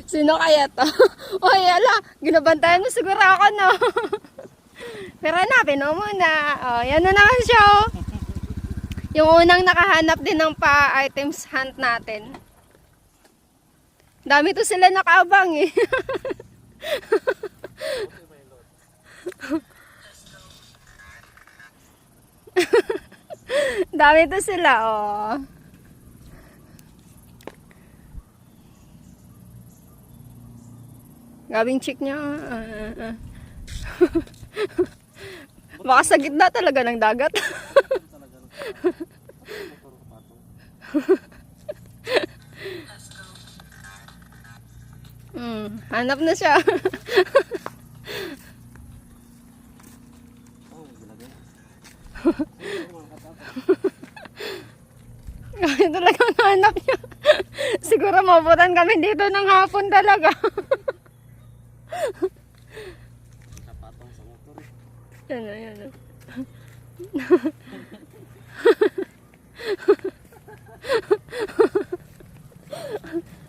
Sino kaya to? Oy, ala, ginabantayan mo siguro ako, no? Pero hanapin mo muna. Oh, yan na naman siya, oh. Yung unang nakahanap din ng pa-items hunt natin. Dami to sila nakaabang, eh. Dami to sila, oh. Gabing chick niya. Baka sa gitna talaga ng dagat. Hanap na siya. Kaya talagang hanap niya. Siguro mabutan kami dito ng hapon talaga. Napatong sa motor eh. Yan na, yan na.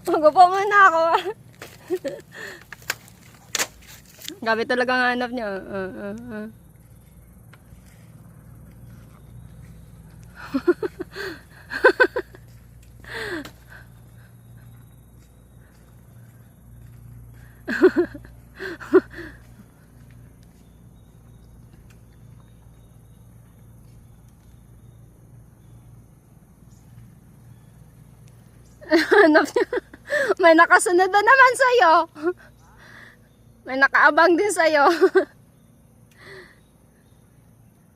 Magupo muna ako. Gabi talagang hanap niya. Hanap niya. May nakasunod na naman sa'yo. May nakaabang din sa'yo.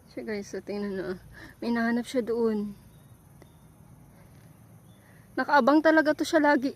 Siya guys, so tingnan na. May nahanap siya doon. Nakaabang talaga to siya lagi.